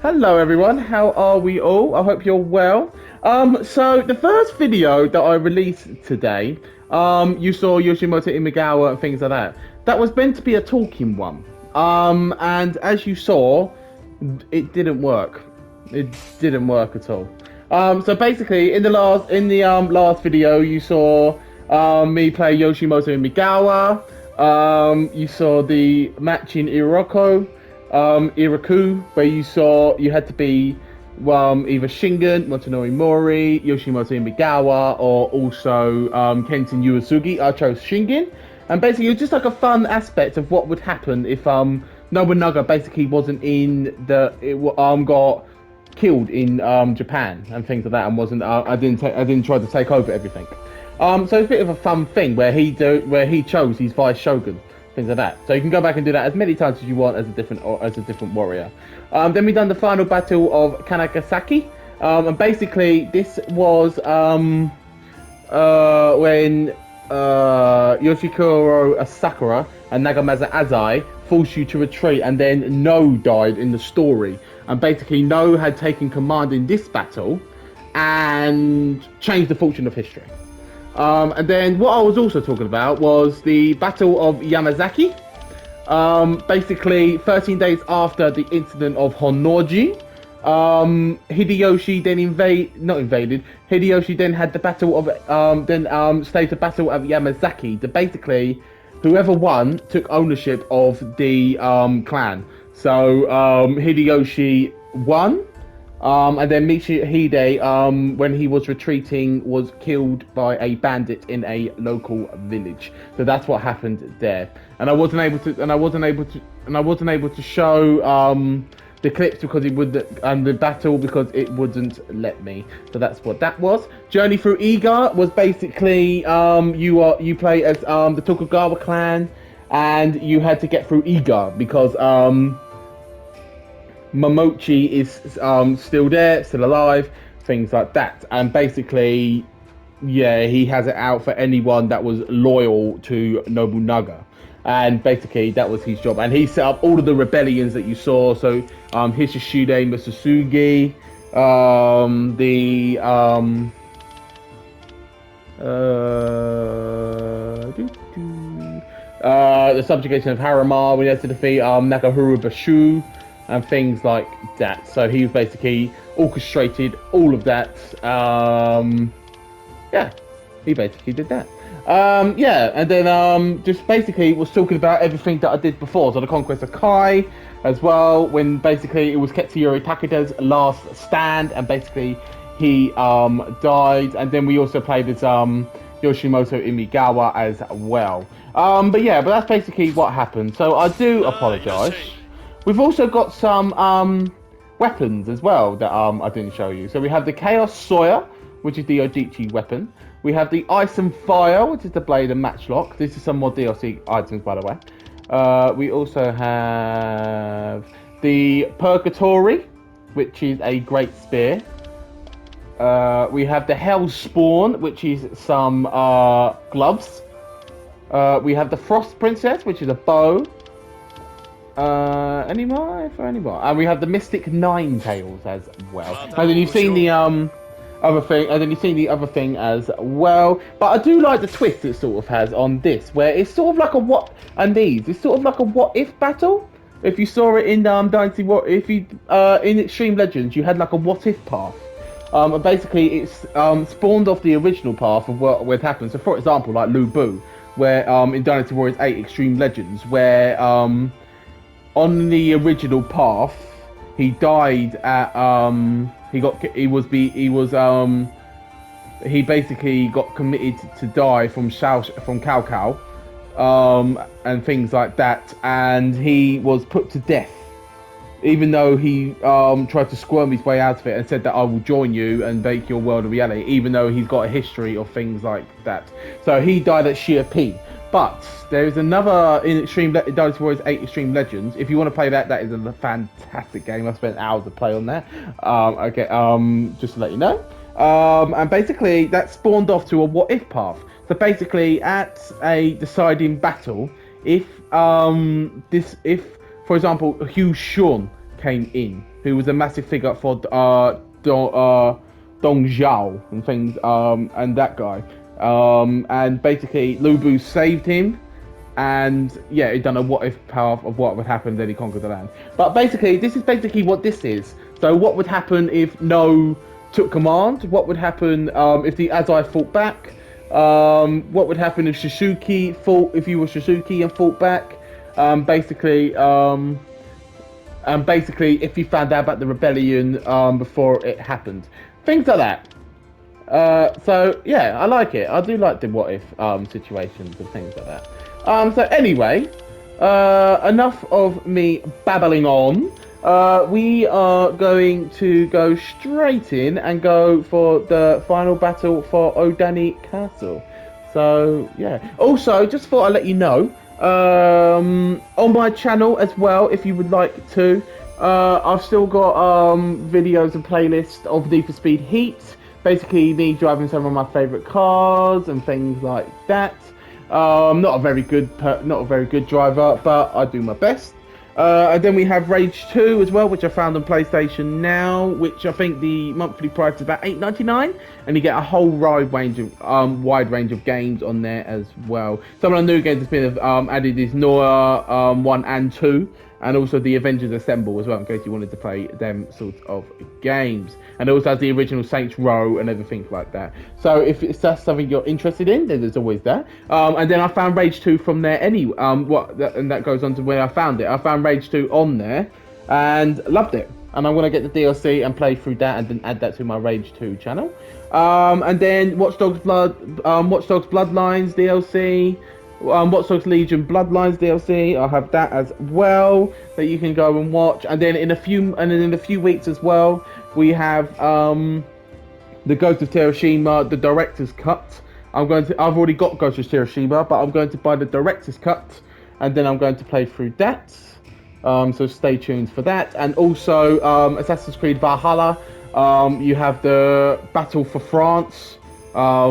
Hello everyone, how are we all? I hope you're well. So the first video that I released today, you saw Yoshimoto Imagawa and things like that. That was meant to be a talking one. And as you saw, it didn't work. It didn't work at all. So basically, in the last video, you saw me play Yoshimoto Imagawa. You saw the match in Iraku, where you had to be either Shingen, Motonori Mori, Yoshimoto Imagawa, or also Kenton Uesugi. I chose Shingen, and basically it was just like a fun aspect of what would happen if Nobunaga basically wasn't in got killed in Japan and things like that, and wasn't I didn't try to take over everything. So it's a bit of a fun thing where he chose his vice shogun, things like that. So you can go back and do that as many times as you want as a different warrior. Then we done the final battle of Kanagasaki, and basically this was when Yoshikuro Sakura and Nagamasa Azai forced you to retreat, and then No died in the story. And basically, No had taken command in this battle and changed the fortune of history. And then what I was also talking about was the Battle of Yamazaki. Basically, 13 days after the incident of Honnoji, Hideyoshi then not invaded. Hideyoshi then had the battle of staged the battle of Yamazaki. Basically, whoever won took ownership of the clan. So Hideyoshi won, and then Michihide, when he was retreating, was killed by a bandit in a local village. So that's what happened there. And I wasn't able to show the clips because it would and the battle because it wouldn't let me. So that's what that was. Journey through Iga was basically you play as the Tokugawa clan, and you had to get through Iga because Momochi is still there, still alive, things like that. And basically, yeah, he has it out for anyone that was loyal to Nobunaga. And basically, that was his job. And he set up all of the rebellions that you saw. So, Hisashide Misasugi, the subjugation of Harima, when he had to defeat Nakahuru Bashu, and things like that. So he basically orchestrated all of that. Yeah, he basically did that. Yeah, and then just basically was talking about everything that I did before. So the Conquest of Kai as well, when basically it was Ketsuyori Takeda's last stand, and basically he died. And then we also played as Yoshimoto Imagawa as well. But that's basically what happened. So I do apologize. We've also got some weapons as well that I didn't show you. So we have the Chaos Sawyer, which is the Ojichi weapon. We have the Ice and Fire, which is the Blade and Matchlock. This is some more DLC items, by the way. We also have the Purgatory, which is a Great Spear. We have the Hell Spawn, which is some gloves. We have the Frost Princess, which is a bow. Any more? And we have the Mystic Nine Tails as well. And then you've seen the other thing, as well. But I do like the twist it sort of has on this, where it's sort of like a what, and it's sort of like a what if battle. If you saw it in Dynasty War, in Extreme Legends, you had like a what if path. And basically it's spawned off the original path of what would happen. So for example, like Lu Bu, where in Dynasty Warriors 8 Extreme Legends, where on the original path, he died at he basically got committed to die from Cao Cao, and things like that, and he was put to death, even though he tried to squirm his way out of it and said that I will join you and make your world a reality, even though he's got a history of things like that. So he died at Shia P. But there is another in Dynasty Warriors 8 Extreme Legends. If you want to play that, that is a fantastic game. I spent hours to play on that. Just to let you know. And basically, that spawned off to a what if path. So basically, at a deciding battle, if for example, Hugh Shun came in, who was a massive figure for Dong Zhao and things, and that guy. And basically, Lu Bu saved him, and yeah, he done a what if path of what would happen, then he conquered the land. But basically, this is basically what this is. So, what would happen if No took command? What would happen if the Azai fought back? What would happen if Shishuki fought? If you were Shishuki and fought back? Basically, if you found out about the rebellion before it happened, things like that. So yeah, I like it. I do like the what if situations and things like that. So anyway, enough of me babbling on. We are going to go straight in and go for the final battle for Odani Castle. So yeah. Also, just thought I'd let you know, on my channel as well, if you would like to, I've still got videos and playlists of Need for Speed Heat. Basically, me driving some of my favourite cars and things like that. Not a very good driver, but I do my best. And then we have Rage 2 as well, which I found on PlayStation Now, which I think the monthly price is about $8.99, and you get a whole wide range of games on there as well. Some of the new games that's been added is Noah 1 and 2, and also the Avengers Assemble as well, in case you wanted to play them sorts of games. And it also has the original Saints Row and everything like that. So if that's something you're interested in, then there's always that. And then I found Rage 2 from there anyway. And that goes on to where I found it. I found Rage 2 on there and loved it. And I'm going to get the DLC and play through that and then add that to my Rage 2 channel. And then Watch Dogs Bloodlines DLC. Watch Dogs Legion Bloodlines DLC. I'll have that as well that you can go and watch. And then in a few weeks as well, we have the Ghost of Tsushima, the director's cut. I've already got Ghost of Tsushima, but I'm going to buy the director's cut, and then I'm going to play through that. So stay tuned for that. And also Assassin's Creed Valhalla. You have the Battle for France.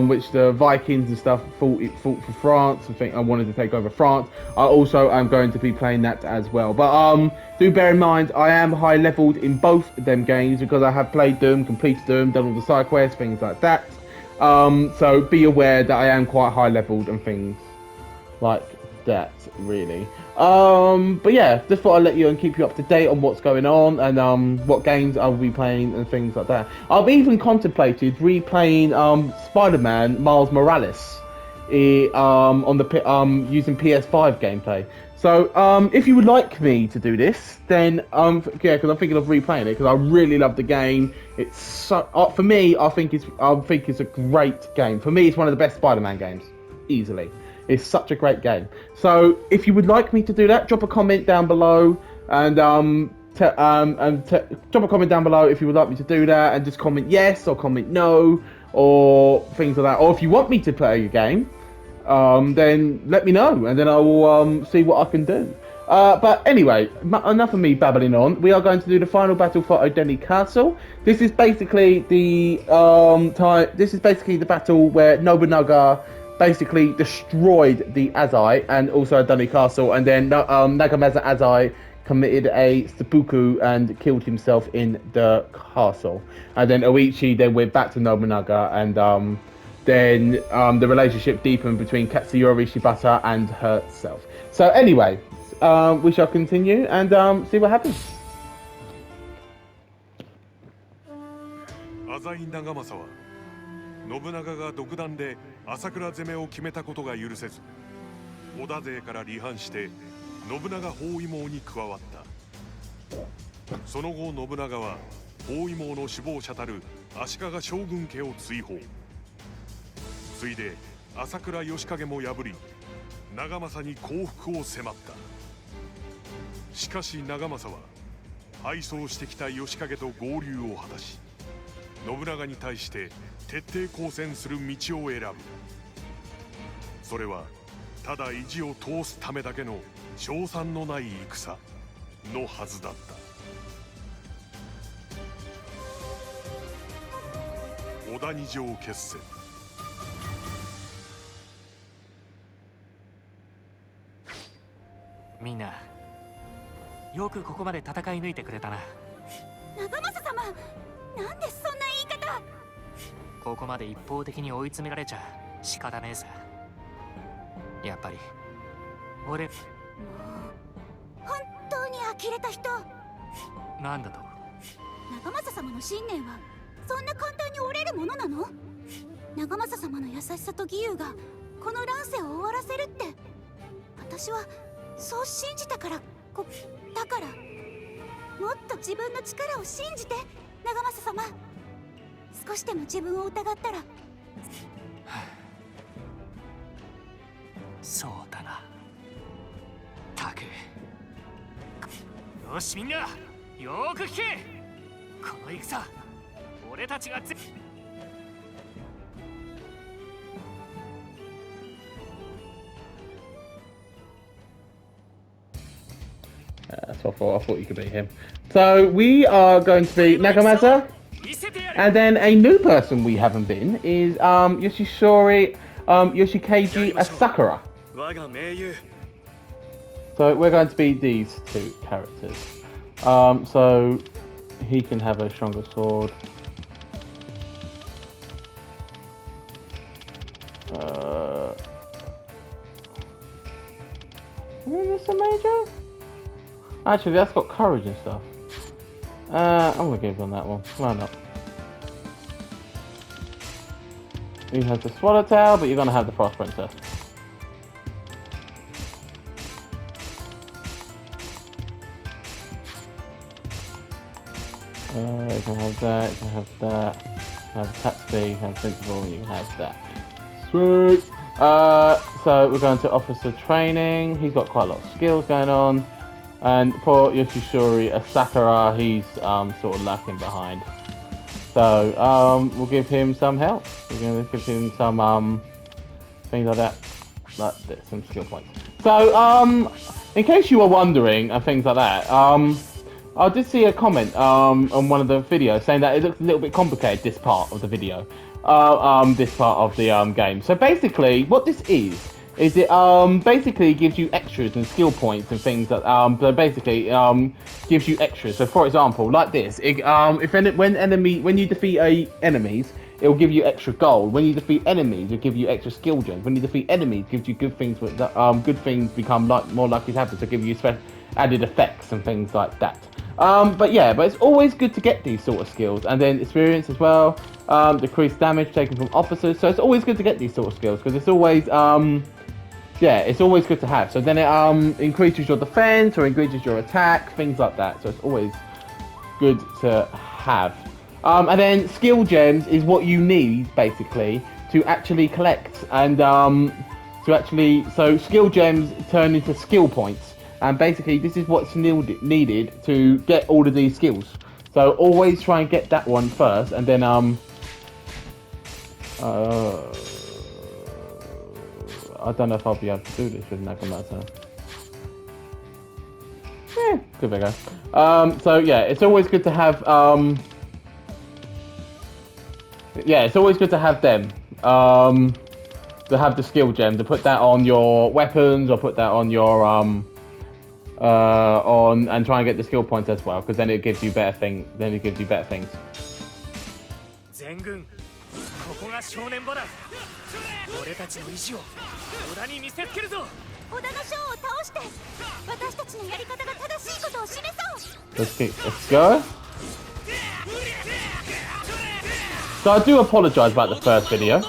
Which the Vikings and stuff fought for France. I think I wanted to take over France. I also am going to be playing that as well. But do bear in mind, I am high leveled in both of them games because I have played them, completed them, done all the side quests, things like that. So be aware that I am quite high leveled and things like that, really. But yeah, just thought I'd let you and keep you up to date on what's going on and what games I'll be playing and things like that. I've even contemplated replaying Spider-Man Miles Morales on the using PS5 gameplay. So if you would like me to do this, then yeah, because I'm thinking of replaying it because I really love the game. It's so for me, I think it's a great game. For me, it's one of the best Spider-Man games, easily. It's such a great game. So if you would like me to do that, drop a comment down below and drop a comment down below if you would like me to do that, and just comment yes or comment no or things like that. Or if you want me to play a game, then let me know and then I will see what I can do. But anyway, enough of me babbling on. We are going to do the final battle for Odeni Castle. This is basically the battle where Nobunaga basically destroyed the Azai and also Odani Castle, and then Nagamasa Azai committed a seppuku and killed himself in the castle. And then Oichi then went back to Nobunaga, and then the relationship deepened between Katsuyori Shibata and herself. So anyway, we shall continue and see what happens. Azai Nagamasa 信長が独断で朝倉攻めを決めたことが許せず、織田勢から離反して信長包囲網に加わった。その後信長は包囲網の首謀者たる足利将軍家を追放。ついで朝倉義景も破り、長政に降伏を迫った。しかし長政は敗走してきた義景と合流を果たし、信長に対して徹底抗戦する道を選ぶ。それはただ意地を通すためだけの勝算のない戦のはずだった。織田二条決戦。みんなよくここまで戦い抜いてくれたな。長政様、なんでそんな言い方。ここまで一方的に追い詰められちゃ仕方ねえさ。やっぱり俺もう本当に呆れた人。なんだと。長政様の信念はそんな簡単に折れるものなの？長政様の優しさと義勇がこの乱世を終わらせるって、私はそう信じたから。だからもっと自分の力を信じて、長政様。少しでも自分を疑ったら。そうだな。たく。よしみんな、よーく聞け。この戦、俺たちがSo I thought you could be him. So we are going to be Nagamasa, and then a new person we haven't been is Yoshishori Yoshikeiji Asakura. So we're going to be these two characters. So he can have a stronger sword. Is this a major? Actually, that's got courage and stuff. I'm gonna give him that one. Why not? He has the Swallowtail, but you're gonna have the Frost Princess. You can have that, you can have that. You can have attack speed, you can have sensible, and you can have that. Sweet! So we're going to officer training. He's got quite a lot of skills going on. And poor Yoshishori Asakura, he's sort of lacking behind. So we'll give him some help. We're going to give him some things like that, like this, some skill points. So in case you were wondering and things like that, I did see a comment on one of the videos saying that it looks a little bit complicated, this part of the video, this part of the game. So basically, what this is it basically gives you extras and skill points and things that so basically gives you extras. So for example, like this, when you defeat enemies, it will give you extra gold. When you defeat enemies, it'll give you extra skill gems. When you defeat enemies, it gives you good things. Good things become more likely to happen. So give you added effects and things like that. But it's always good to get these sort of skills, and then experience as well. Decreased damage taken from officers. So it's always good to get these sort of skills because it's always it's always good to have. So then it increases your defense or increases your attack, things like that. So it's always good to have. And then skill gems is what you need basically to actually collect and so skill gems turn into skill points. And basically this is what's needed to get all of these skills. So always try and get that one first, and then I don't know if I'll be able to do this with Nagamasa. Give it a go. So yeah, it's always good to have it's always good to have them. To have the skill gem, to put that on your weapons or put that on your and try and get the skill points as well, because then it gives you better things. Zengun, ここが正念場だ。俺たちの意地を織田に見せつけるぞ。織田の将を倒して、私たちのやり方が正しいことを示そう。Let's go. So I do apologise about the first video,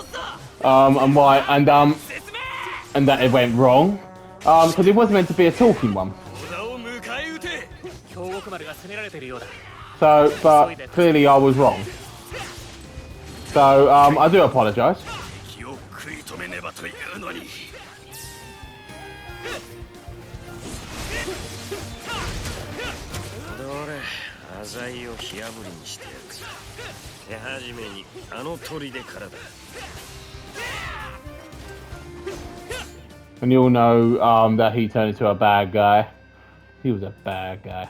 and that it went wrong, because it was meant to be a talking one. So, but clearly I was wrong. So I do apologise. And you all know that he turned into a bad guy. He was a bad guy.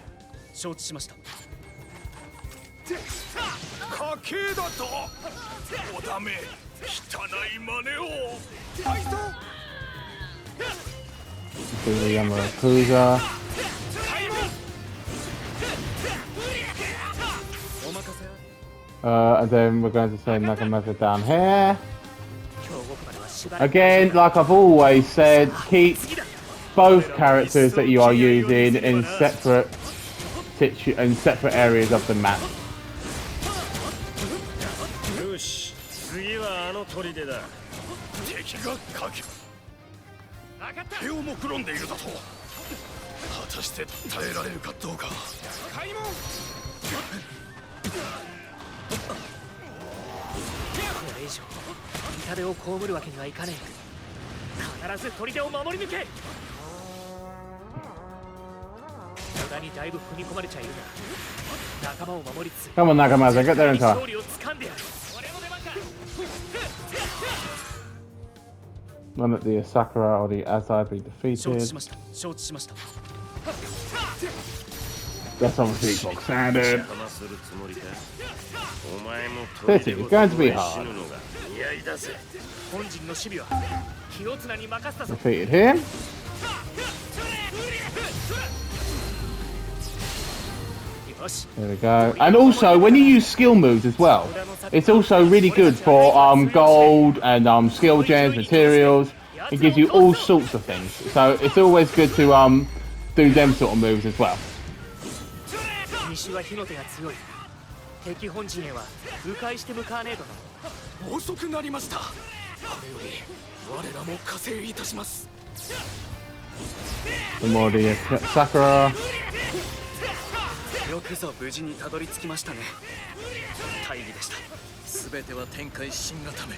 Yamakuza. And then we're going to send Nagamasa down here. 京極まではしばらく Again, like I've always said, keep both characters that you are using in separate areas of the map. よし、次はあの砦だ。敵が影手を目論んでいるだと。果たして耐えられるかどうか。開門。これ以上痛手を被るわけにはいかねえ。必ず砦を守り抜け。無駄にだいぶ踏み込まれちゃいるが、仲間を守りつつ Come on, Nagamasa, get there in time. 勝利を掴んでやる。俺の出番か。 None of the Sakura or the Azai be 承知 defeated. しました。承知しました。 That's obviously Xbox standard. 邪魔するつもりか。お前も This is going to be hard. 死ぬのが嫌いだぜ。本陣の守備は清綱に任せたぞ。 Defeated him. よし。 There we go. And also, when you use skill moves as well, it's also really good for gold and skill gems, materials. It gives you all sorts of things. So it's always good to do them sort of moves as well. 西は火の手が強い。敵本陣へは迂回して向かわねえとな。遅くなりました。これより我らも加勢いたします。 The more the Sakura. よくぞ無事にたどり着きましたね。大義でした。すべては天海神がため。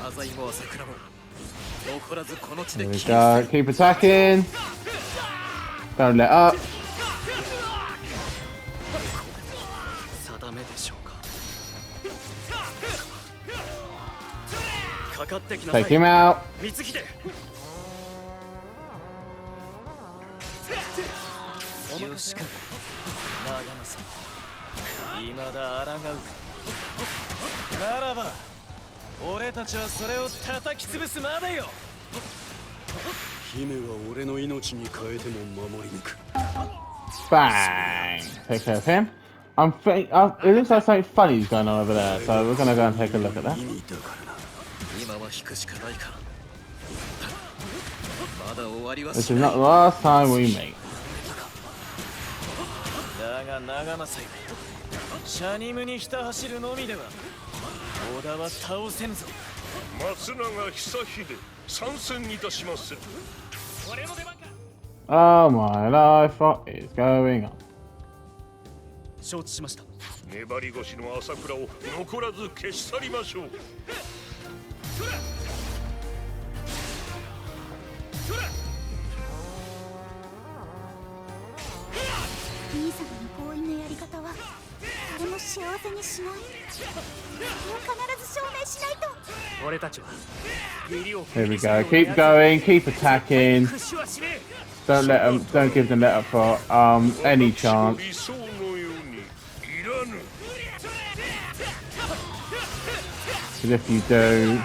浅井も朝倉も残らずこの地で There we go. Keep attacking. Don't let up. 定めでしょうか。かかってきなさい。 Take him out. 光秀。よしか。長政。未だ抗う。ならば、俺たちはそれを叩き潰すまでよ。姫は俺の命に変えても守り抜く。 Bang. Take care of him. It looks like something funny is going on over there, so we're gonna go and take a look at that. 意味だからな。今は引くしかないか。まだ終わりは This し is ない。 not the last time we meet. だが長政よ。シャニムにひた走るのみでは織田は倒せぬぞ。松永久秀参戦いたします。俺の出番か。 Oh my life, what is going on? 承知しました。粘り腰の朝倉を残らず消し去りましょう。兄様の強引なやり方は誰も幸せにしない。それを必ず証明しないと。俺たちは義理を Here we go. Keep going, keep attacking. 屈しはしねえ。 Don't give them let up for any chance. 理想のようにいらぬ。 Because if you do,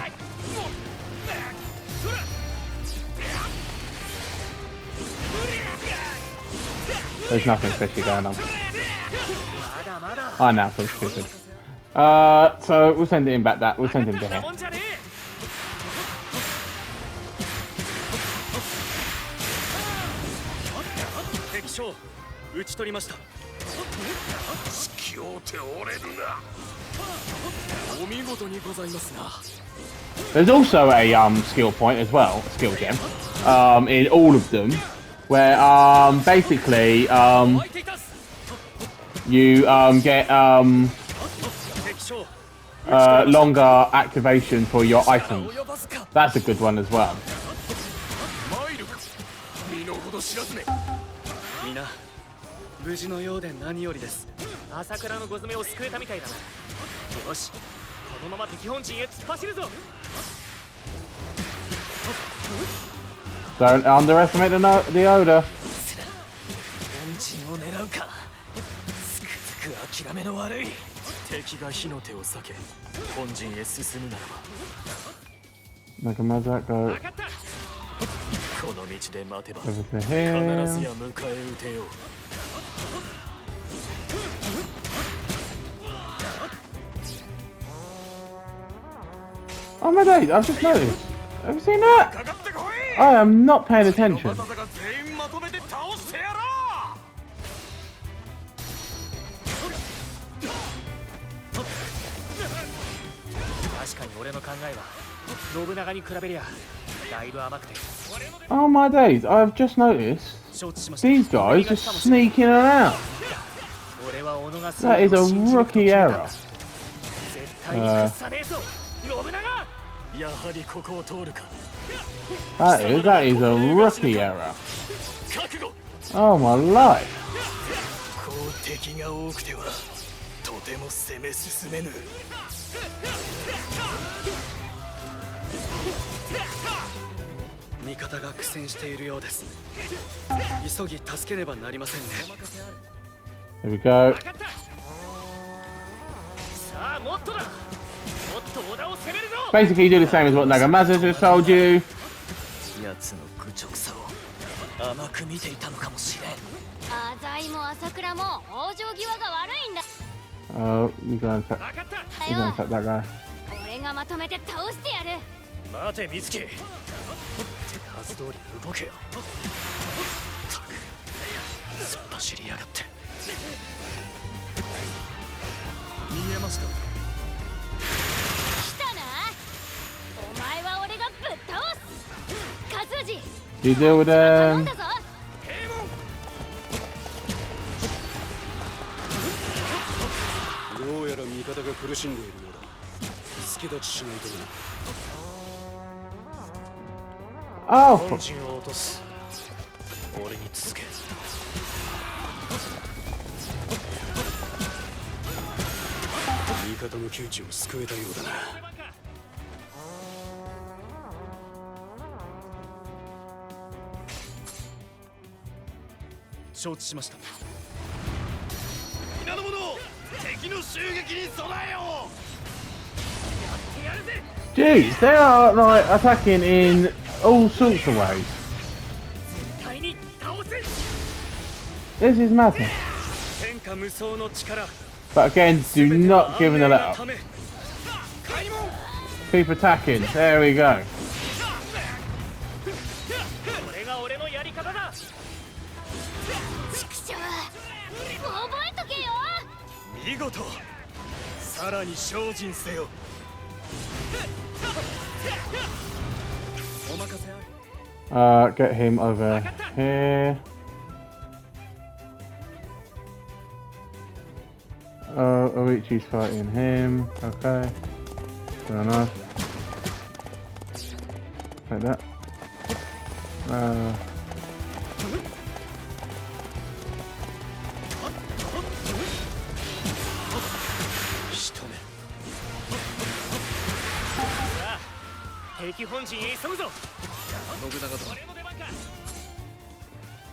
there's nothing fishy going on. まだまだ。 I know, so stupid. So we'll send him back. We'll send him to な here. もんじゃねえ。敵将討ち取りました。隙を手折れるな。お見事にございますな。 There's also a skill point as well, a skill gem, in all of them, where basically 湧いていたす。 you get 敵将 longer activation for your items. 及ばずか。 That's a good one as well. 参るか。身の程知らずね。皆無事のようで何よりです。朝倉のご詰めを救えたみたいだな。よし、このまま敵本陣へ突っ走るぞ。 Don't underestimate the Oda. 本陣を狙うか。つくづく諦めの悪い。敵が火の手を避け本陣へ進むならば Nagamasa, go 分かった。この道で待てば over to 必ず here. や迎え撃てよう。Oh my days, I've just noticed. Have you seen that? かかってこい I am not paying attention. バタザが全員まとめて倒してやろ確かに俺の考えは信長に比べりゃだいぶ甘くて Oh my days, I've just noticed 承知しました these guys just sneaking around. 俺は己が That is a rookie error. 絶対に屈さねえぞ信長やはりここを通るか That is a rookie error. 覚悟 Oh my life. こう敵が多くてはとても攻め進めぬ味方が苦戦しているようです急ぎ助けねばなりませんね Here we go. さあもっとだもっと織田を攻めるぞ Basically, do the same as what Nagamasa just told you. 奴の愚直さを甘く見ていたのかもしれん浅井も朝倉も往生際が悪いんだ Oh, you're gonna attack. 分かった You're gonna attack that guy. 俺がまとめて倒してやる待て美月手数通り動けよったく突っ走りやがって見えますか来たなお前は俺がぶっ倒すカズジ You deal with 頼ん them. だぞどうやら味方が苦しんでいるようだ助立ちしないとな Oh, 本陣を落とす俺に続け味方の窮地を救えたようだな承知しました皆の者敵の襲撃に備えよ jeez, they are like attacking in all sorts of ways. 絶対に倒せ This is madness. 天下無双の力 But again, do not give them a let up. ため Keep attacking. There we go. これが俺のやり方だ畜生覚えとけよ見事さらに精進せよお任せあれ Get him over here. Oh, Oichi's fighting him. Okay. Fair enough. Like that. 仕留め敵本陣へ急ぐぞ信長と俺の出番か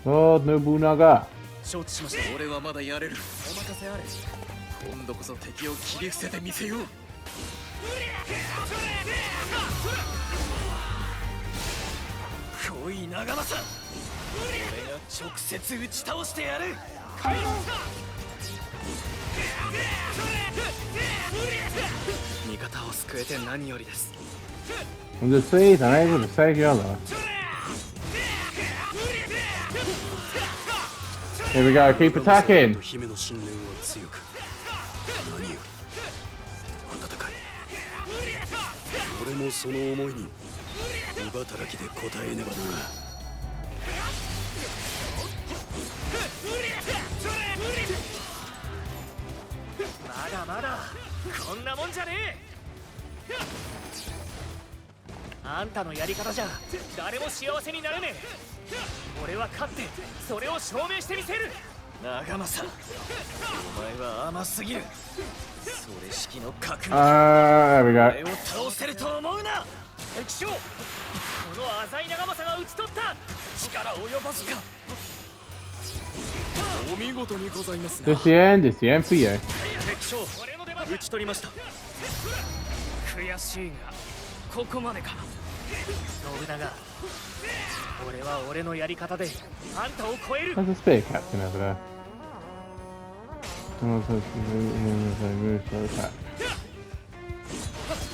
Lord Nobunaga. 承知しました俺はまだやれるお任せあれ今度こそ敵を切り伏せてみせよう来い長政俺が直接打ち倒してやる味方を救えて何よりです I'm just pleased I'm able to save your life. Here we go, keep attacking. 姫の信念は強く何よ温かい俺もその思いに乳働きで応えねばなまだまだこんなもんじゃねえあんたのやり方じゃ誰も幸せになれねえ俺は勝ってそれを証明してみせる長政お前は甘すぎるそれ式の覚悟 There we 俺 go. を倒せると思うな敵将この浅井長政が討ち取った力及ばずかお見事にございますな This the end, it's the end for you. 敵将俺の出番討ち取りました悔しいがここまでか信長俺は俺のやり方であんたを超える There's a spear captain over there. Someone supposed to move him as they move to attack.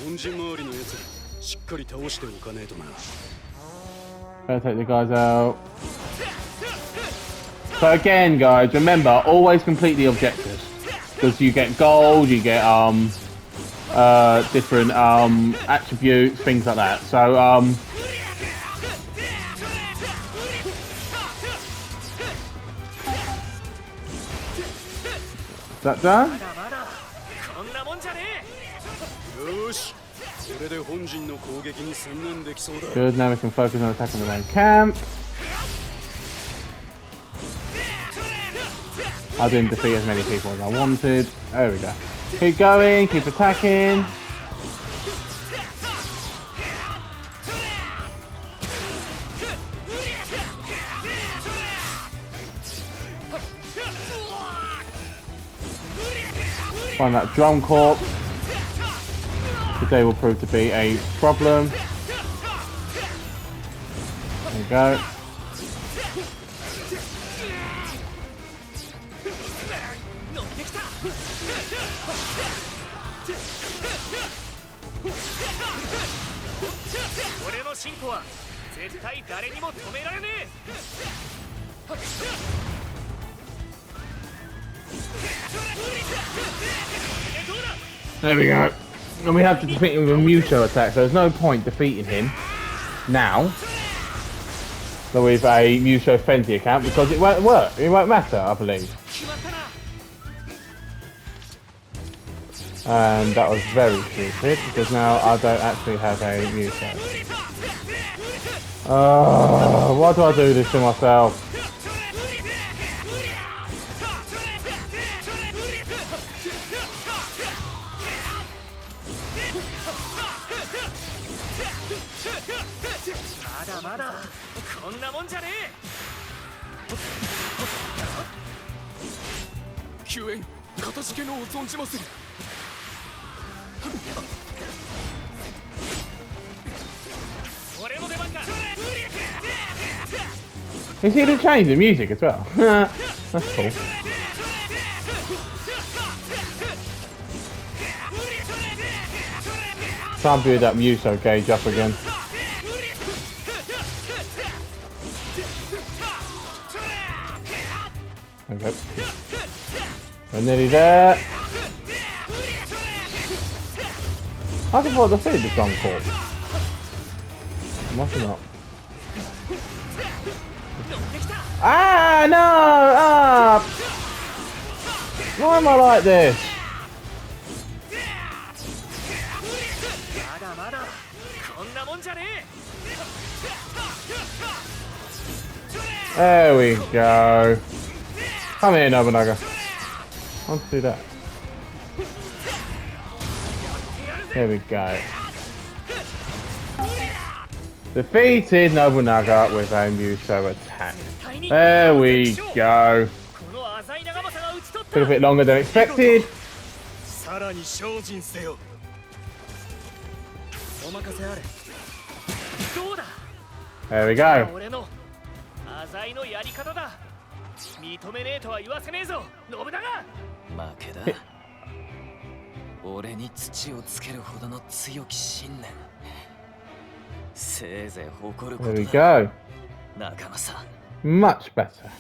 本陣周りのやつしっかり倒しておかねえとな。 Gotta take the guys out. So again, guys, remember, always complete the objectives. Because you get gold, you get different attributes, things like that. So is that done? まだまだこんなもんじゃねよーし、これで本陣の攻撃に専念できそうだ。 Good, now we can focus on attacking the main camp. I didn't defeat as many people as I wanted. There we go. Keep going, keep attacking. Find that drum corps. Today will prove to be a problem. There we go. There we go. And we have to defeat him with a Musou attack, so there's no point defeating him now. So with a Musou Fenty account because it won't work. It won't matter, I believe. And that was very stupid because now I don't actually have a Musou. Why do I do this to myself? You see they changed the music as well. That's cool. Try and build that Musou gauge up again. Okay. We're nearly there. I can afford to feed the drum corps. Must not. Ah no! Ah! Why am I like this? There we go. Come here, Nobunaga. I want to do that. There we go. Defeated Nobunaga with a Musou attack. There we go. Took a bit longer than expected. さらに精進せよ。お任せあれ。どうだ。 There we go. 俺の浅井のやり方だ。認めねえとは言わせねえぞ、信長。負けだ。俺に土をつけるほどの強き信念。せいぜい誇るこ There と we だ。 go. 仲間さ。 Much better.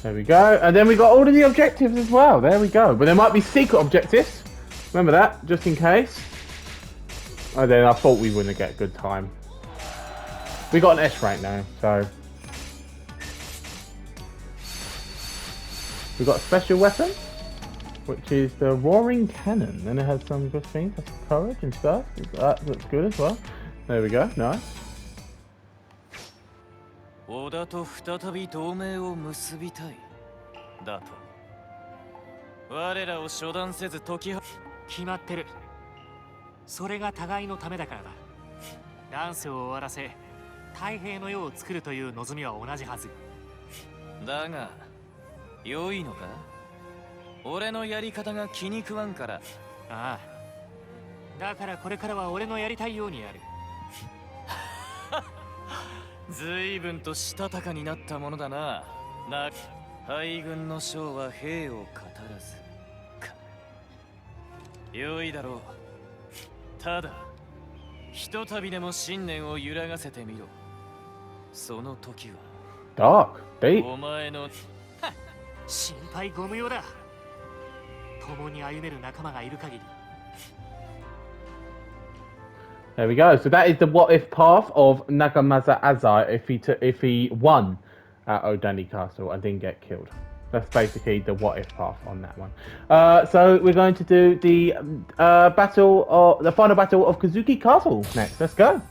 There we go. And then we got all of the objectives as well. There we go. But there might be secret objectives. Remember that, just in case. Oh, then I thought we wouldn't get good time. We got an S rank now, so. We got a special weapon, which is the Roaring Cannon. And it has some good things, like courage and stuff. That looks good as well. There we go, nice. 織田と再び同盟を結びたい。だと。我らを処断せず解きは。決まってる。それが互いのためだからだ。乱世を終わらせ、太平の世を作るという望みは同じはず。だが、良いのか？俺のやり方が気に食わんから。ああ。だからこれからは俺のやりたいようにやる。随分としたたかになったものだな、な敗軍の将は兵を語らずか。良いだろう。ただひとたびでも信念を揺らがせてみろ。その時は Dark. Deep. お前の心配ご無用だ。共に歩める仲間がいる限り。 There we go. So that is the what if path of Nagamasa Azai if he won at Odani Castle and didn't get killed. That's basically the what if path on that one. So we're going to do the the final battle of Kazuki Castle next. Let's go.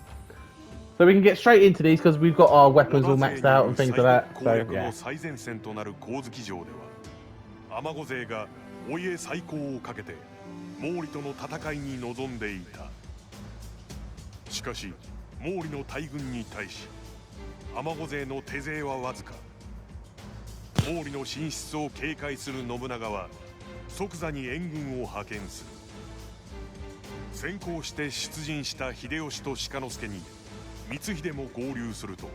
So we can get straight into these because we've got our weapons all maxed out and things like that. So yeah. 最前線となる光月城では、アマゴ勢がお家再興をかけて毛利との戦いに臨んでいた。しかし毛利の大軍に対しアマゴ勢の手勢はわずか。毛利の進出を警戒する信長は即座に援軍を派遣する。先行して出陣した秀吉と鹿之助に光秀も合流すると、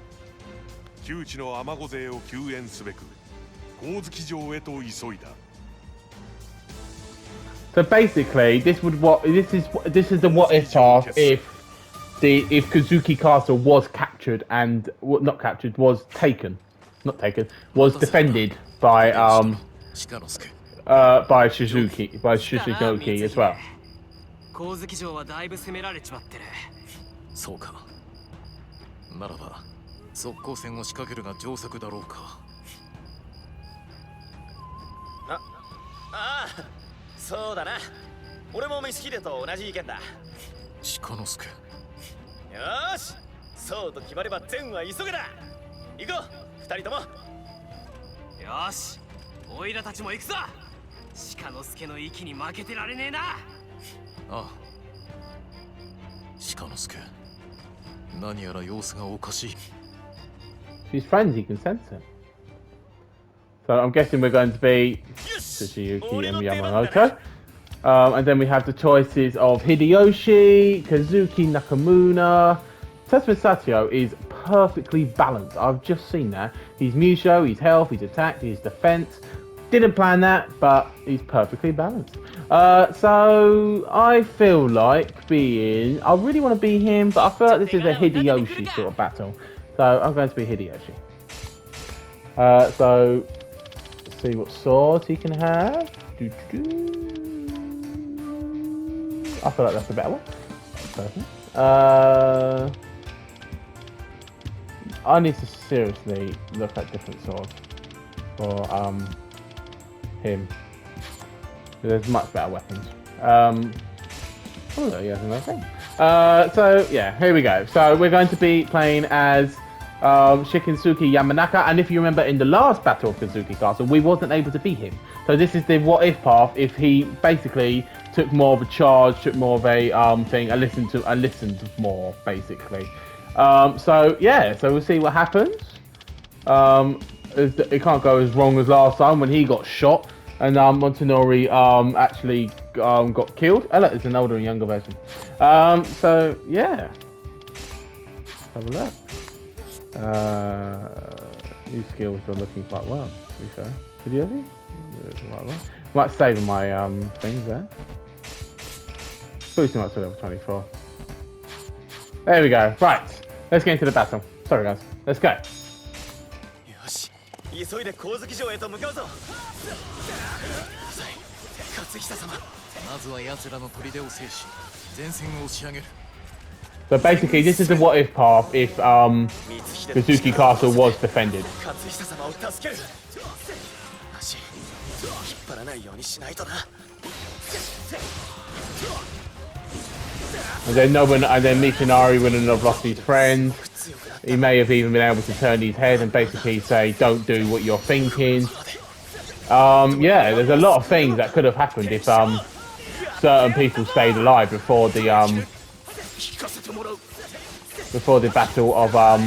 窮地のアマゴ勢を救援すべく光月城へと急いだ。 So basically, this is the what if path if Kazuki Castle was captured and not captured was taken, not taken, was defended by Shizuki as well. 光月城はだいぶ攻められちまってる。そうか。ならば速攻戦を仕掛けるが上策だろうか。ああ、そうだな。俺も光秀と同じ意見だ。鹿之助。よーし、そうと決まれば善は急げだ。行こう、二人とも。よーし、オイラたちも行くぞ。鹿之助の息に負けてられねえな。ああ。鹿之助。何やら様子がおかしい。 She's friends, you can sense it. So I'm guessing we're going to be Tsuchiyuki and Yamamoto. And then we have the choices of Hideyoshi, Kazuki Nakamura. Tetsuya Satyo is perfectly balanced. I've just seen that. He's Musho, he's health, he's attack, he's defense. Didn't plan that, but he's perfectly balanced. So I feel like being... I really want to be him, but I feel like this is a Hideyoshi sort of battle. So I'm going to be Hideyoshi. So let's see what swords he can have. I feel like that's a better one. Perfect. I need to seriously look at different swords for him. There's much better weapons. Oh, he has another thing. So yeah, here we go. So we're going to be playing as Shikinsuke Yamanaka, and if you remember in the last battle of Kazuki Castle, we wasn't able to beat him. So this is the what if path if he basically took more of a charge, took more of a thing, I listened more basically. So yeah, so we'll see what happens. It can't go as wrong as last time when he got shot and Montanori actually got killed. Oh look, it's an older and younger version. So yeah, have a look. These skills are looking quite well, to be fair. Did you have these? Quite well. Might save my things there. Boosting up to level 24. There we go. Right, let's get into the battle. Sorry guys, let's go. よし、急いで光月城へと向かうぞ。勝久様。まずは奴らの砦を制し、前線を押し上げる。 So basically, this is the what if path if Kazuki Castle was defended. 勝久様を助ける。足、引っ張らないようにしないとな。 And then Michinari wouldn't have lost his friends. He may have even been able to turn his head and basically say, "Don't do what you're thinking." Yeah, there's a lot of things that could have happened if certain people stayed alive before the battle of my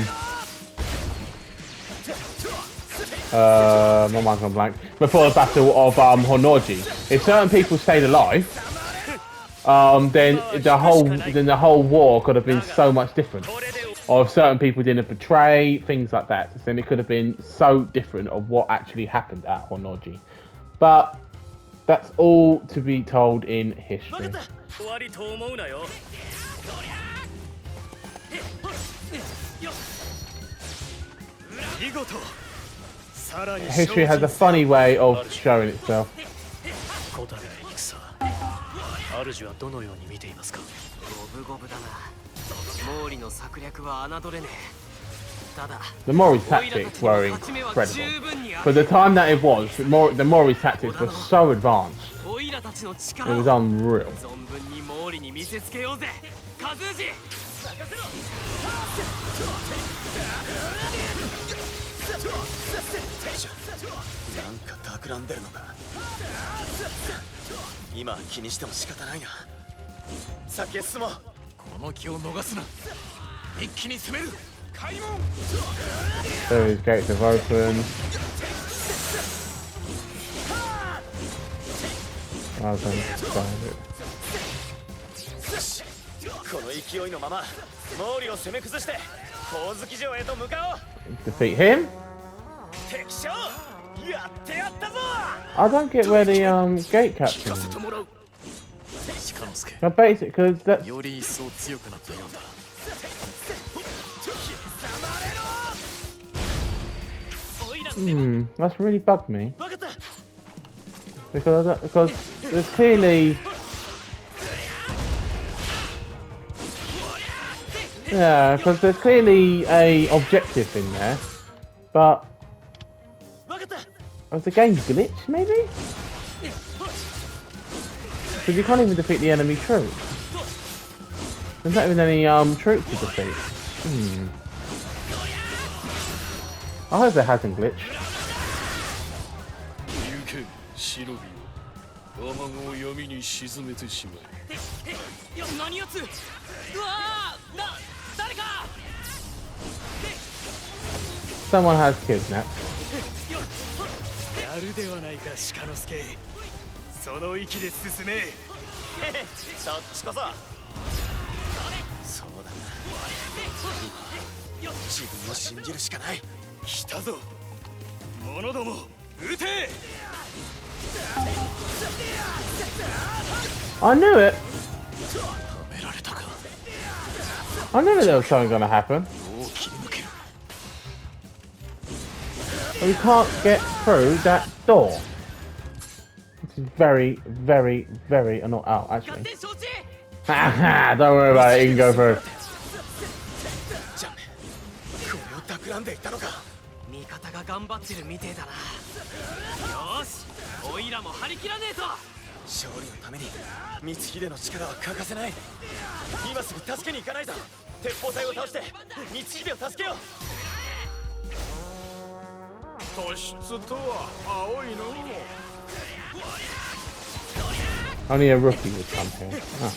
mind's gone blank. Before the battle of Honnoji. If certain people stayed alive, then the whole war could have been so much different. or if certain people didn't betray, things like that. So then it could have been so different of what actually happened at Honnoji. But that's all to be told in history. 終わりと思うなよ。 History has a funny way of showing itself. 小樽戦、主はどのように見ていますか。五分五分だな。毛利の策略は侮れねえ。ただ、 The Mori's tactics were incredible. For the time that it was, the Mori's tactics were so advanced. オイラたちの It 力 was を unreal. 存分に毛利に見せつけようぜ。カズージ。なんか企んでるのか。今は気にしても仕方ないな。先へ進もう。この気を逃すな。一気に攻める。開門。 So his gates have opened. Well done, Scarlet. この勢いのまま毛利を攻め崩して光月城へと向かおう。 Defeat him? 敵将やってやったぞ。 I don't get where the gate captain is. ともらう。鹿之助、 Now, basic, because that's より一層強くなったようだ。 that's really bugged me 分かった。 because there's clearly because there's clearly a objective in there, but 分かった。 was the game glitch maybe? Because you can't even defeat the enemy troops. There's not even any troops to defeat. I hope it hasn't glitched. 行け、忍びよ。雨を闇に沈めてしまえ。何やつ。うわー、誰か。 Someone has kidnapped. やるではないか鹿之助。その息で進め。そっちこそ。そうだな。自分を信じるしかない。来たぞ。者ども撃て。 I knew it. はめられたか。 I knew there was something going to happen. どう切り抜ける。 But we can't get through that door. Which is very, very, very annoying. Oh, actually. Haha, don't worry about it, you can go through. じゃあ、これを企んでいたのか。味方が頑張ってるみてえだな。よし、オイラも張り切らねえと。勝利のために光秀の力は欠かせない。今すぐ助けに行かないと。鉄砲隊を倒して光秀を助けよう。突出とは青いの。 Only a rookie would come here. Oh.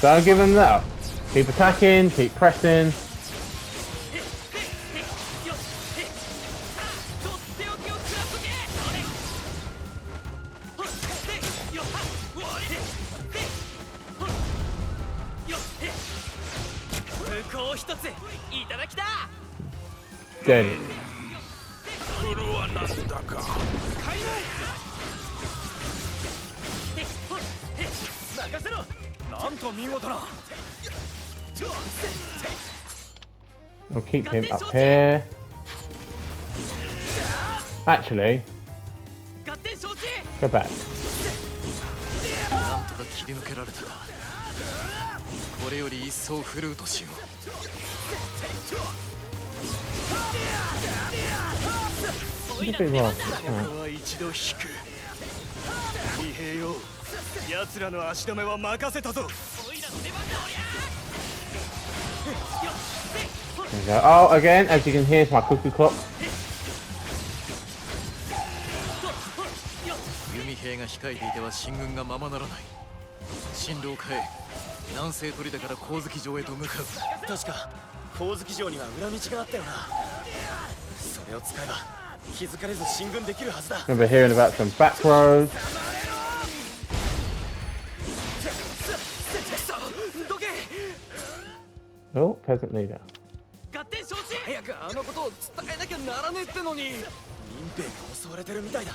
Don't give him that. Keep attacking, keep pressing. Dead. なんと見事な。 We'll keep him up here. Actually, go back. なんとか切り抜けられたか。これより一層振るうとしよう。 It's a bit wrong. は一度引く。二平よ、奴らの足止めは任せたぞ。 There we go. Oh, again, as you can hear, it's my cuckoo clock. 弓兵が控えていては進軍がままならない。進路を変え、南西砦から光月城へと向かう。確か光月城には裏道があったよな。それを使えば気づかれず進軍できるはずだ。 Remember hearing about some back roads. Oh, peasant leader. 勝手に承知。早くあのことを伝えなきゃならねえってのに。民兵が襲われてるみたいだ。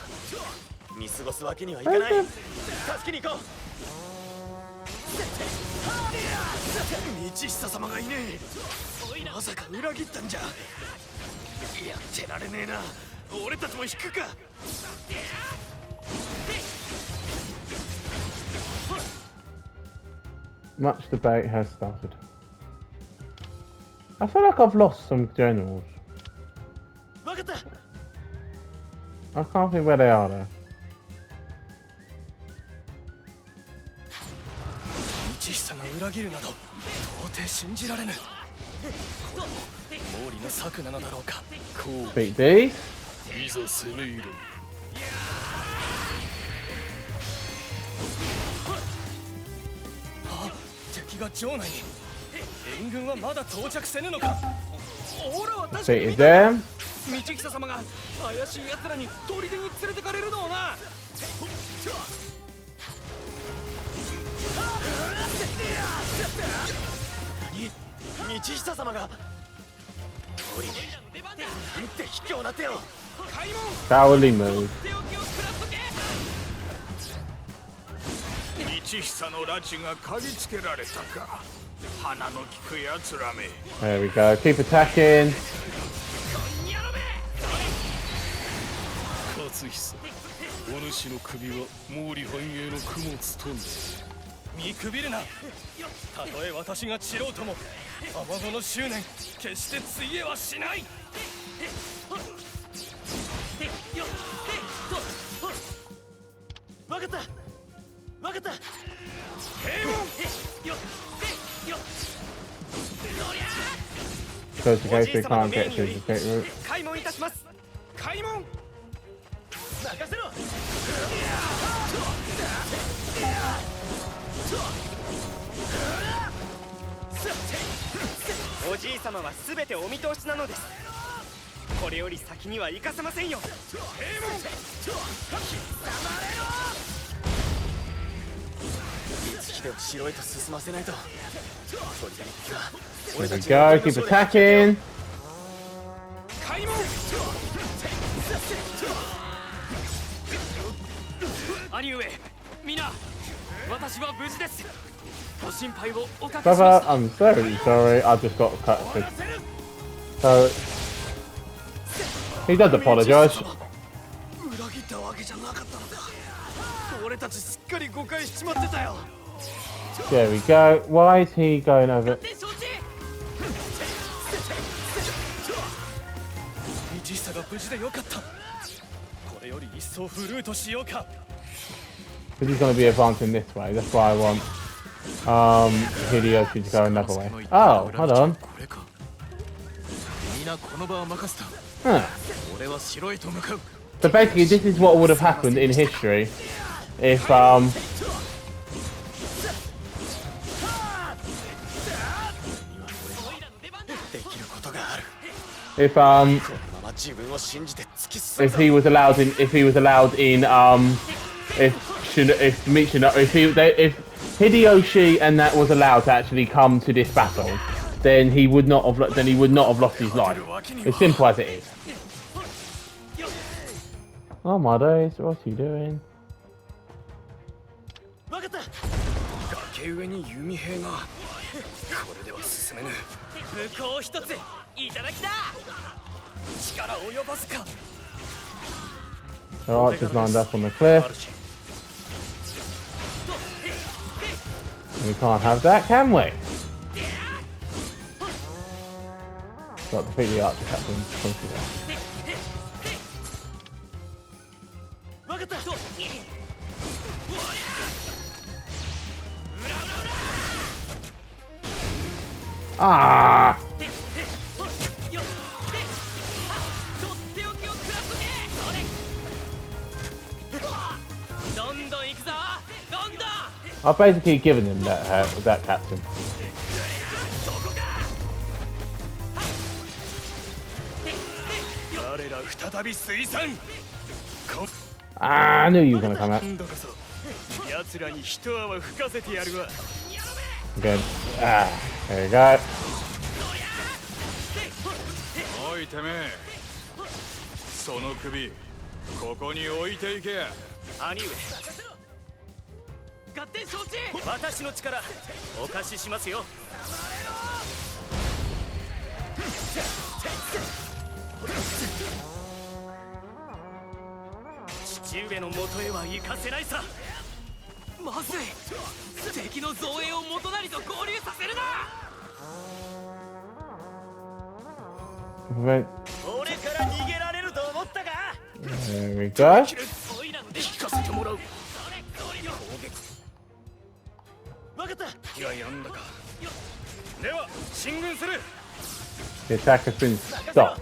見過ごすわけにはいかない。助けに行こう。道久様がいねえ。まさか裏切ったんじゃ。やってられねえな。俺たちも引くか。Much debate has started. I feel like I've lost some generals. 分かった。 I can't think where they are though. 道久が裏切るなど到底信じられぬ。毛利の策なのだろうか。こう Beat these. いざ攻め入る。あ、敵が城内に。援軍はまだ到着せぬのか。ほら私 Beat them. 道久様が怪しい奴らに砦に連れてかれるのをな。何？道久様が。おり。なんて卑怯な手を。 Cowardly move. 道久の拉致が嗅ぎつけられたか。鼻の利くやつらめ。 There we go. Keep attacking. 勝久、お主の首は毛利繁栄の供物とんで。見くびるな。たとえ私が散ろうとも天子の執念決してついえはしない。分かった。分かった。 Goes to case we can't get through the pit route. 開門いたします。開門。任せろ。おじい様は全てお見通しなのです。これより先には行かせませんよ。光秀を城へと進ませないと。 There we go. Keep attacking. 開門。兄上、皆、私は無事です。ご心配をおかけしま Brother, した。 I'm very sorry. I just got cut. So he does apologise. 裏切ったわけじゃなかったのか。俺たちすっかり誤解しちまってたよ。 There we go. Why is he going over? 道久が無事でよかった。これより一層フルートしようか。 Because he's going to be advancing this way. That's why I want Hideyoshi to go another way. Oh, hold on. これか。皆この場を任せた。 Huh. 俺は城へと向かう。 So basically, this is what would have happened in history if he was allowed in if Hideyoshi and that was allowed to actually come to this battle, then he would not have lost his life. As simple as it is. Oh my days, what's he doing? 分かった。崖上に弓兵が。これでは進めぬ。武功一ついただきだ。力及ばずか。 The archers lined up on the cliff. We can't have that, can we? Got to defeat the archer captain. 分かった。 Ah! どんどん行くぞ。どんどん。 I've basically given him that captain. 我ら再び水産。 Ah, I knew you were gonna come out. 今度こそ奴らに一泡吹かせてやるわ。 Good. Ah, there we go. おいてめえ、その首ここに置いていけ。兄上、合点承知。私の力お貸ししますよ。父上の元へは行かせないさ。まずい、敵の増援を元就と合流させるな。Right. 俺から逃げられると思ったか。 There we go. おいらので引かせてもらう。分かった。いや、やんだか。では進軍する。 The attack has been stopped.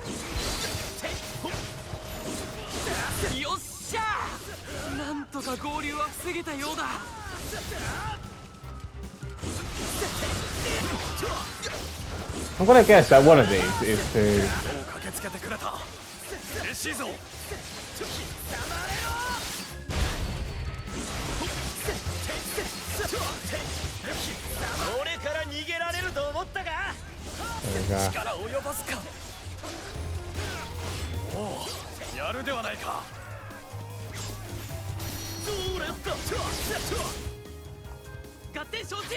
よっしゃ。なんとか合流は防げたようだ。 I'm gonna guess that one of these is to. 駆けつけてくれた。嬉しいぞ。俺から逃げられると思ったか。 There we go. 力及ばずか。おお、やるではないか。どうだった。合点承知。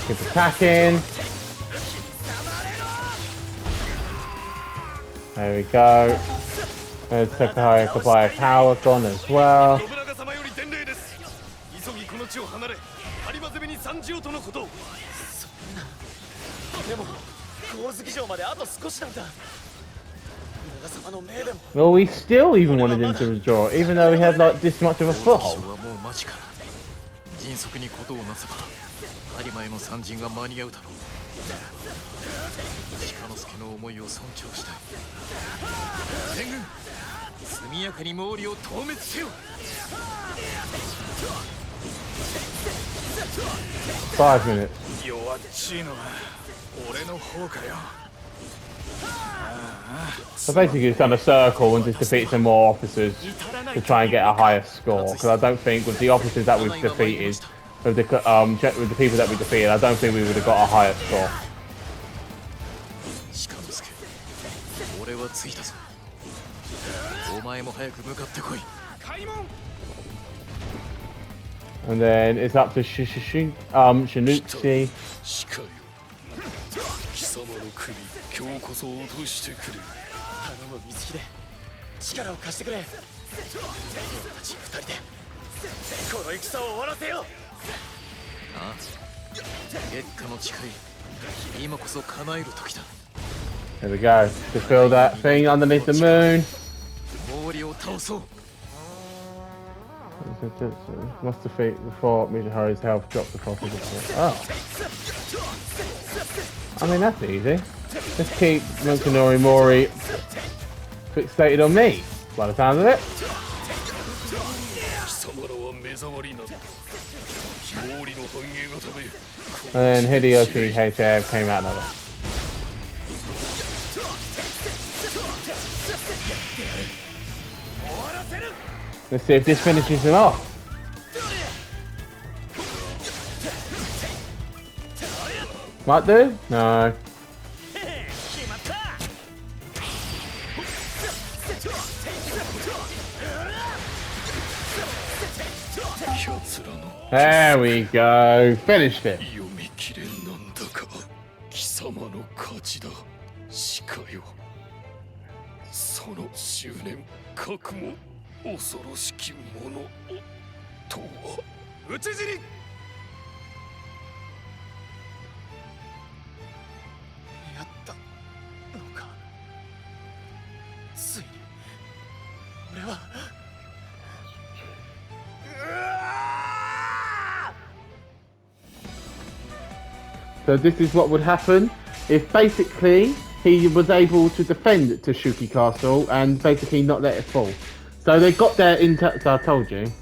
Keep attacking. There we go. There's Takahaya Kabaya power gone as well. 信長様より伝令です。急ぎこの地を離れ、狩場攻めに参じようとのこと。でも光月城まであと少しなんだ。信長様の命でも。 Well, we still even wanted him to withdraw, even though he had like this much of a 王 foothold. はもう間近。迅速にことをなせば有馬への参陣が間に合うだろう。鹿之助の思いを尊重したい。全軍速やかに毛利を討滅せよ。 5 minutes. 弱っちいのは俺の方かよ。 So basically, just done a circle and just defeated some more officers to try and get a higher score. Because I don't think with the officers that we've defeated, with the people that we defeated, I don't think we would have got a higher score. 鹿之助、俺は着いたぞ。お前も早く向かってこい。 And then it's up to Shinutsi. 鹿よ、貴様の首、今日こそ落としてくる。頼む光秀、力を貸してくれ。俺たち二人でこの戦を終わらせよう。ああ、月下の誓い、今こそ叶える時だ。 There we go. To fill that thing underneath the moon. 毛利を倒そう。 Must defeat before Mitsuharu's health drops across the board. Oh. I mean, that's easy. Let's keep Montanori Mori fixated on me, by the sound of it. 貴様らは目障りなど。毛利の繁栄がため。 And then Hideyoshi HF came out another. Let's see if this finishes him off. Might do? No. 決まった。 奴らの There we go. Finished it. 読み切れなんだか。貴様の勝ちだ。鹿よ。その執念、覚悟、恐ろしきものとは。討ち死に。 やったのか。ついに俺は。 So this is what would happen if basically he was able to defend Toshuki Castle and basically not let it fall. So they got there in so I told you.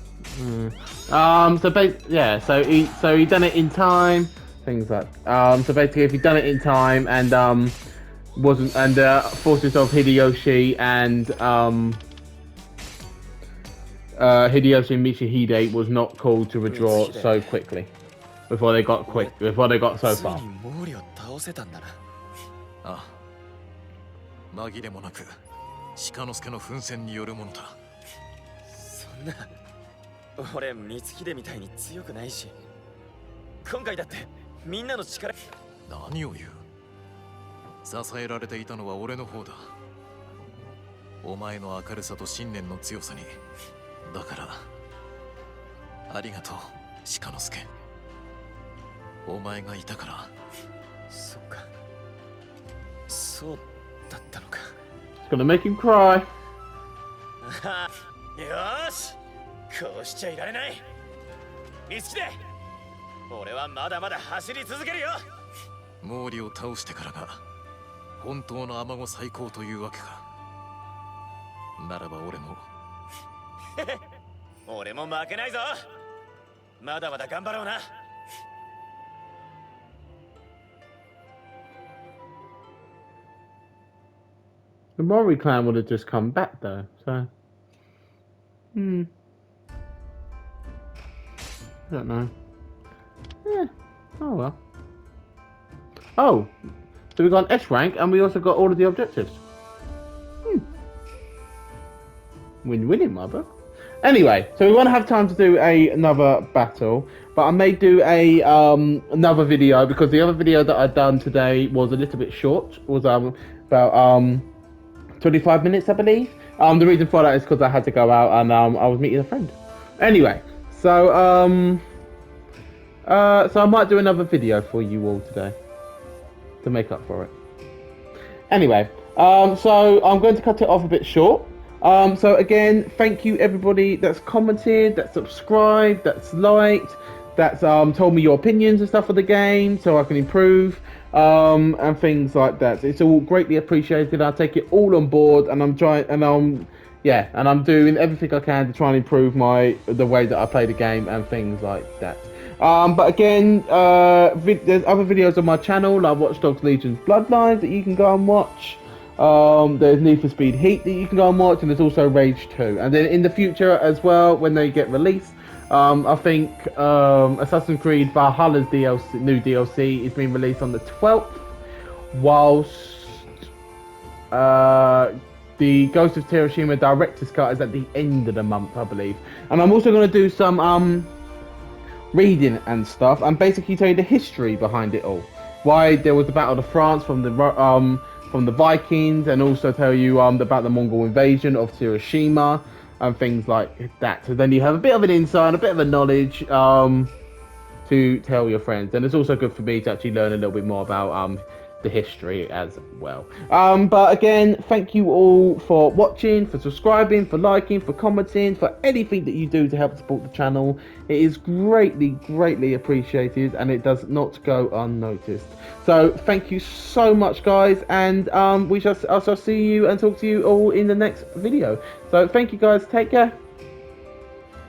So he done it in time. Things like so basically if he'd done it in time and wasn't and forces of Hideyoshi and Hideyoshi Michihide was not called to withdraw so quickly. before they got so つい far. に毛利を倒せたんだな。ああ、紛れもなく鹿之助の奮戦によるものだ。そんな、俺光秀みたいに強くないし、今回だってみんなの力。何を言う。支えられていたのは俺の方だ。お前の明るさと信念の強さに。だからありがとう鹿之助。お前がいたから。そっか、そうだったのか。 It's gonna make him cry. よーし、こうしちゃいられない。光秀、俺はまだまだ走り続けるよ。毛利を倒してからが本当のアマゴ最高というわけか。ならば俺も俺も負けないぞ。まだまだ頑張ろうな。 The Mori clan would have just come back though, so. I don't know. Yeah. Oh well. Oh! So we got an S rank and we also got all of the objectives. Win-win in my book. Anyway, so we won't have time to do another battle, but I may do a another video because the other video that I'd done today was a little bit short. It was about 25 minutes, I believe. The reason for that is because I had to go out and I was meeting a friend. Anyway, so so I might do another video for you all today to make up for it. Anyway, so I'm going to cut it off a bit short. So again, thank you everybody that's commented, that's subscribed, that's liked, that's told me your opinions and stuff of the game so I can improve. And things like that. It's all greatly appreciated. I take it all on board, and I'm trying, and I'm doing everything I can to try and improve the way that I play the game and things like that. But again, there's other videos on my channel like Watch Dogs Legion's Bloodlines that you can go and watch. There's Need for Speed Heat that you can go and watch, and there's also Rage 2. And then in the future as well, when they get released, I think Assassin's Creed Valhalla's new DLC is being released on the 12th, whilst the Ghost of Tsushima Director's Cut is at the end of the month, I believe. And I'm also going to do some reading and stuff, and basically tell you the history behind it all. Why there was the Battle of France from the Vikings, and also tell you about the Mongol invasion of Tsushima. And things like that. So then you have a bit of an insight, a bit of a knowledge to tell your friends. And it's also good for me to actually learn a little bit more about the history as well. But again, thank you all for watching, for subscribing, for liking, for commenting, for anything that you do to help support the channel. It is greatly appreciated, and it does not go unnoticed. So thank you so much, guys, and I shall see you and talk to you all in the next video. So thank you, guys. Take care.